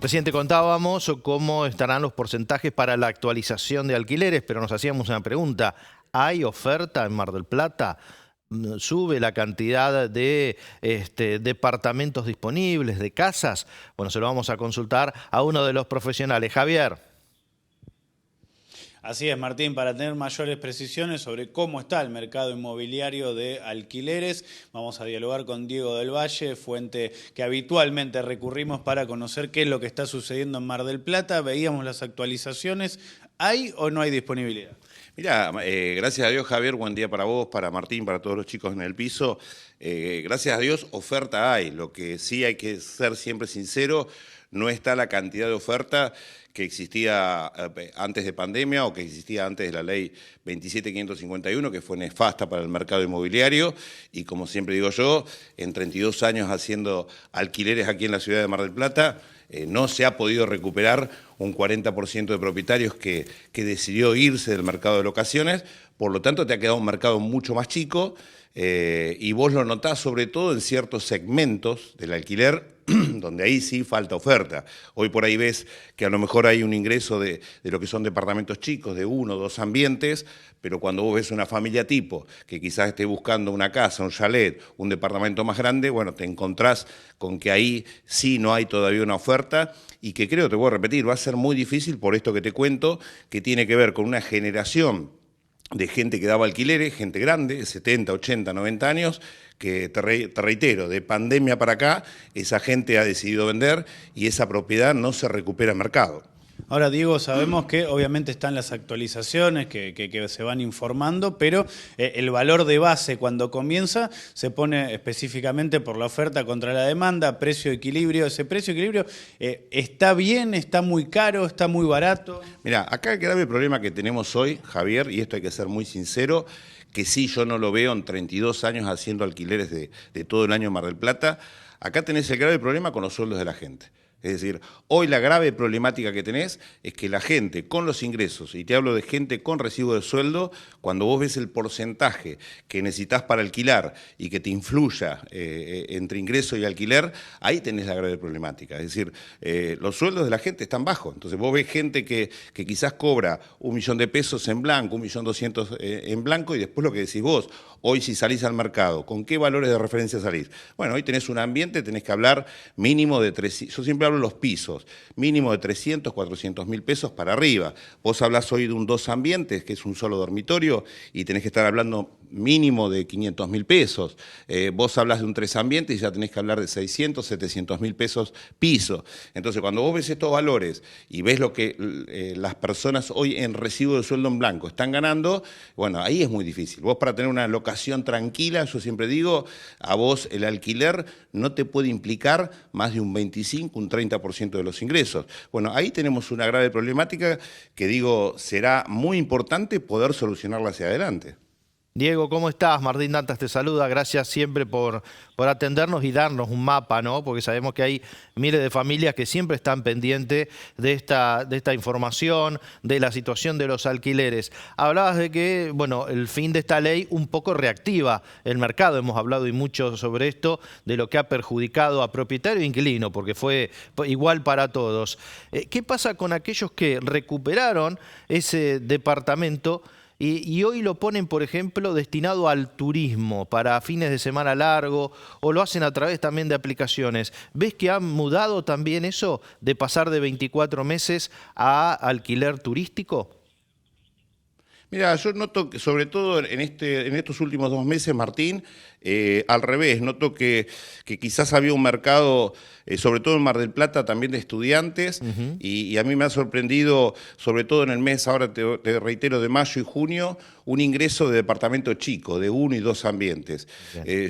Recién te contábamos cómo estarán los porcentajes para la actualización de alquileres, pero nos hacíamos una pregunta. ¿Hay oferta en Mar del Plata? ¿Sube la cantidad de departamentos disponibles, de casas? Bueno, se lo vamos a consultar a uno de los profesionales. Javier. Así es, Martín, para tener mayores precisiones sobre cómo está el mercado inmobiliario de alquileres, vamos a dialogar con Diego del Valle, fuente que habitualmente recurrimos para conocer qué es lo que está sucediendo en Mar del Plata. Veíamos las actualizaciones. ¿Hay o no hay disponibilidad? Mirá, gracias a Dios, Javier, buen día para vos, para Martín, para todos los chicos en el piso. Gracias a Dios, oferta hay. Lo que sí hay que ser siempre sincero, no está la cantidad de oferta que existía antes de pandemia o que existía antes de la ley 27.551, que fue nefasta para el mercado inmobiliario. Y como siempre digo yo, en 32 años haciendo alquileres aquí en la ciudad de Mar del Plata, no se ha podido recuperar un 40% de propietarios que decidió irse del mercado de locaciones. Por lo tanto, te ha quedado un mercado mucho más chico y vos lo notás sobre todo en ciertos segmentos del alquiler, donde ahí sí falta oferta. Hoy por ahí ves que a lo mejor hay un ingreso de lo que son departamentos chicos, de 1 o 2 ambientes, pero cuando vos ves una familia tipo, que quizás esté buscando una casa, un chalet, un departamento más grande, bueno, te encontrás con que ahí sí no hay todavía una oferta y que creo, te voy a repetir, va a ser muy difícil por esto que te cuento, que tiene que ver con una generación de gente que daba alquileres, gente grande, 70, 80, 90 años, que te reitero, de pandemia para acá, esa gente ha decidido vender y esa propiedad no se recupera en mercado. Ahora, Diego, sabemos que obviamente están las actualizaciones que se van informando, pero el valor de base cuando comienza se pone específicamente por la oferta contra la demanda, precio-equilibrio. ¿Ese precio-equilibrio está bien, está muy caro, está muy barato? Mirá, acá el grave problema que tenemos hoy, Javier, y esto hay que ser muy sincero, que sí yo no lo veo en 32 años haciendo alquileres de todo el año en Mar del Plata, acá tenés el grave problema con los sueldos de la gente. Es decir, hoy la grave problemática que tenés es que la gente con los ingresos, y te hablo de gente con recibo de sueldo, cuando vos ves el porcentaje que necesitas para alquilar y que te influya entre ingreso y alquiler, ahí tenés la grave problemática. Es decir, los sueldos de la gente están bajos. Entonces vos ves gente que quizás cobra 1 millón de pesos en blanco, 1.200.000 en blanco, y después lo que decís vos, hoy si salís al mercado, ¿con qué valores de referencia salís? Bueno, hoy tenés un ambiente, tenés que hablar mínimo de 300, yo siempre hablo los pisos, mínimo de 300, 400.000 pesos para arriba. Vos hablás hoy de un 2 ambientes, que es un solo dormitorio, y tenés que estar hablando mínimo de 500.000 pesos. Vos hablas de un 3 ambientes y ya tenés que hablar de 600, 700.000 pesos piso. Entonces, cuando vos ves estos valores y ves lo que las personas hoy en recibo de sueldo en blanco están ganando, bueno, ahí es muy difícil. Vos para tener una locación tranquila, yo siempre digo, a vos el alquiler no te puede implicar más de un 25, un 30% de los ingresos. Bueno, ahí tenemos una grave problemática que digo, será muy importante poder solucionarla hacia adelante. Diego, ¿cómo estás? Martín Dantas te saluda. Gracias siempre por atendernos y darnos un mapa, ¿no? Porque sabemos que hay miles de familias que siempre están pendientes de esta información, de la situación de los alquileres. Hablabas de que, bueno, el fin de esta ley un poco reactiva el mercado. Hemos hablado y mucho sobre esto, de lo que ha perjudicado a propietario e inquilino, porque fue igual para todos. ¿Qué pasa con aquellos que recuperaron ese departamento y hoy lo ponen, por ejemplo, destinado al turismo para fines de semana largo o lo hacen a través también de aplicaciones? ¿Ves que han mudado también eso de pasar de 24 meses a alquiler turístico? Mira, yo noto que sobre todo en estos últimos 2 meses, Martín, al revés, noto que quizás había un mercado, sobre todo en Mar del Plata, también de estudiantes, y a mí me ha sorprendido, sobre todo en el mes, ahora te reitero, de mayo y junio, un ingreso de departamento chico, de 1 y 2 ambientes.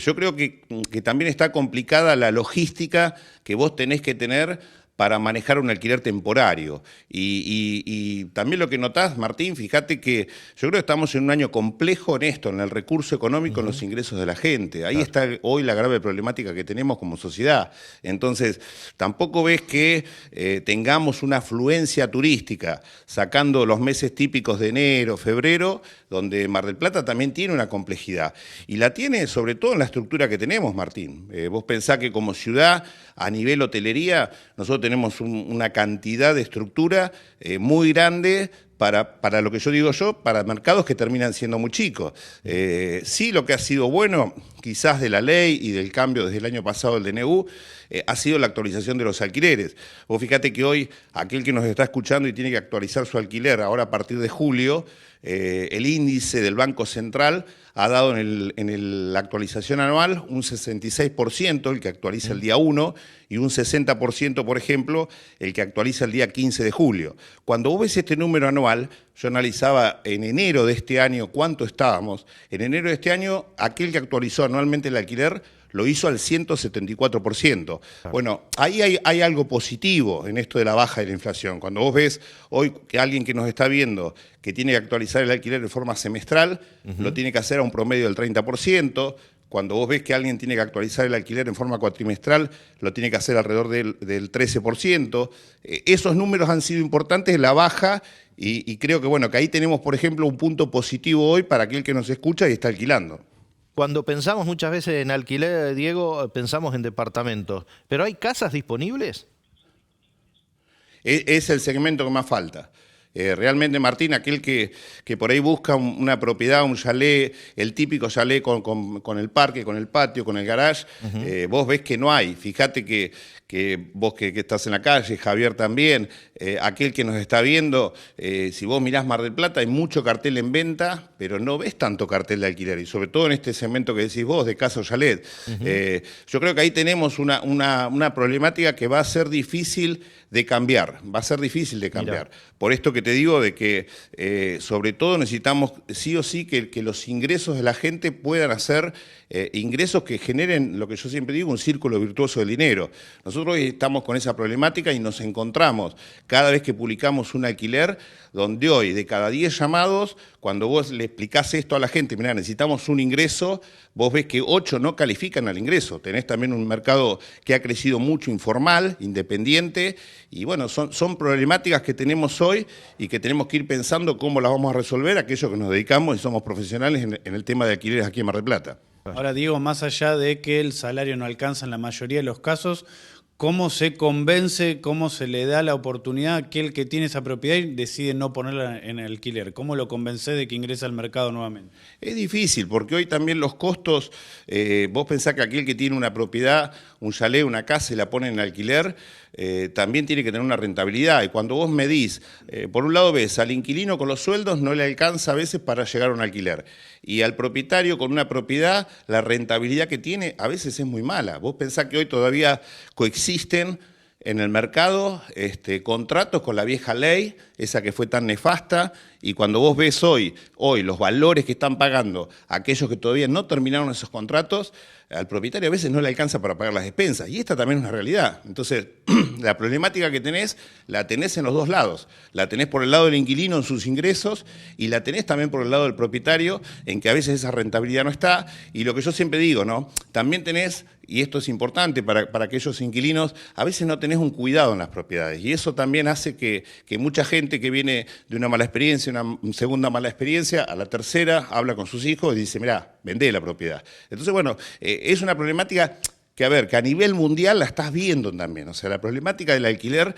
Yo creo que también está complicada la logística que vos tenés que tener para manejar un alquiler temporario. Y también lo que notás, Martín, fíjate que yo creo que estamos en un año complejo en esto, en el recurso económico, en los ingresos de la gente. Ahí está hoy la grave problemática que tenemos como sociedad. Entonces, tampoco ves que tengamos una afluencia turística, sacando los meses típicos de enero, febrero, donde Mar del Plata también tiene una complejidad. Y la tiene sobre todo en la estructura que tenemos, Martín. Vos pensás que como ciudad, a nivel hotelería, nosotros tenemos una cantidad de estructura muy grande para lo que yo digo para mercados que terminan siendo muy chicos. Sí, lo que ha sido bueno, quizás de la ley y del cambio desde el año pasado del DNU, ha sido la actualización de los alquileres. Vos fíjate que hoy, aquel que nos está escuchando y tiene que actualizar su alquiler, ahora a partir de julio, el índice del Banco Central ha dado en la actualización anual un 66%, el que actualiza el día 1, y un 60%, por ejemplo, el que actualiza el día 15 de julio. Cuando vos ves este número anual, yo analizaba en enero de este año cuánto estábamos. En enero de este año, aquel que actualizó anualmente el alquiler lo hizo al 174%. Bueno, ahí hay algo positivo en esto de la baja de la inflación. Cuando vos ves hoy que alguien que nos está viendo que tiene que actualizar el alquiler de forma semestral, lo tiene que hacer a un promedio del 30%. Cuando vos ves que alguien tiene que actualizar el alquiler en forma cuatrimestral, lo tiene que hacer alrededor del 13%. Esos números han sido importantes en la baja y creo que, bueno, que ahí tenemos, por ejemplo, un punto positivo hoy para aquel que nos escucha y está alquilando. Cuando pensamos muchas veces en alquiler, Diego, pensamos en departamentos. ¿Pero hay casas disponibles? Es el segmento que más falta. Realmente, Martín, aquel que por ahí busca una propiedad, un chalet, el típico chalet con el parque, con el patio, con el garage, vos ves que no hay. Fíjate que vos que estás en la calle, Javier también, aquel que nos está viendo, si vos mirás Mar del Plata, hay mucho cartel en venta, pero no ves tanto cartel de alquiler, y sobre todo en este segmento que decís vos, de casa o chalet. Yo creo que ahí tenemos una problemática que va a ser difícil de cambiar, Mirá. Por esto que te digo de que sobre todo necesitamos sí o sí que los ingresos de la gente puedan hacer ingresos que generen, lo que yo siempre digo, un círculo virtuoso del dinero. Nosotros hoy estamos con esa problemática y nos encontramos cada vez que publicamos un alquiler, donde hoy de cada 10 llamados, cuando vos le explicás esto a la gente, mirá, necesitamos un ingreso, vos ves que 8 no califican al ingreso. Tenés también un mercado que ha crecido mucho informal, independiente, y bueno, son problemáticas que tenemos hoy y que tenemos que ir pensando cómo las vamos a resolver aquellos que nos dedicamos y somos profesionales en el tema de alquileres aquí en Mar del Plata. Ahora, Diego, más allá de que el salario no alcanza en la mayoría de los casos, ¿cómo se convence, cómo se le da la oportunidad a aquel que tiene esa propiedad y decide no ponerla en alquiler? ¿Cómo lo convence de que ingrese al mercado nuevamente? Es difícil, porque hoy también los costos, vos pensás que aquel que tiene una propiedad, un chalet, una casa y la pone en alquiler, también tiene que tener una rentabilidad. Y cuando vos medís, por un lado ves al inquilino con los sueldos, no le alcanza a veces para llegar a un alquiler. Y al propietario con una propiedad, la rentabilidad que tiene a veces es muy mala. Vos pensás que hoy todavía coexisten en el mercado contratos con la vieja ley, esa que fue tan nefasta, y cuando vos ves hoy los valores que están pagando aquellos que todavía no terminaron esos contratos, al propietario a veces no le alcanza para pagar las despensas, y esta también es una realidad. Entonces, la problemática que tenés, la tenés en los dos lados. La tenés por el lado del inquilino en sus ingresos, y la tenés también por el lado del propietario, en que a veces esa rentabilidad no está, y lo que yo siempre digo, ¿no? También tenés, y esto es importante para aquellos inquilinos, a veces no tenés un cuidado en las propiedades, y eso también hace que mucha gente que viene de una mala experiencia, una segunda mala experiencia, a la tercera habla con sus hijos y dice, mirá, vendé la propiedad. Entonces, bueno, es una problemática que, a ver, que a nivel mundial la estás viendo también. O sea, la problemática del alquiler,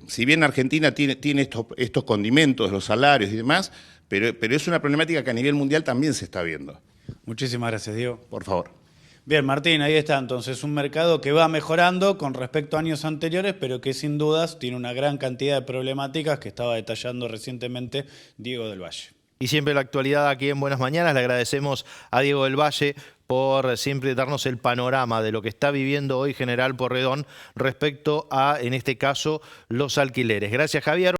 si bien Argentina tiene estos condimentos, los salarios y demás, pero es una problemática que a nivel mundial también se está viendo. Muchísimas gracias, Diego. Por favor. Bien, Martín, ahí está entonces un mercado que va mejorando con respecto a años anteriores, pero que sin dudas tiene una gran cantidad de problemáticas que estaba detallando recientemente Diego del Valle. Y siempre la actualidad aquí en Buenas Mañanas. Le agradecemos a Diego del Valle por siempre darnos el panorama de lo que está viviendo hoy General Porredón respecto a, en este caso, los alquileres. Gracias, Javier.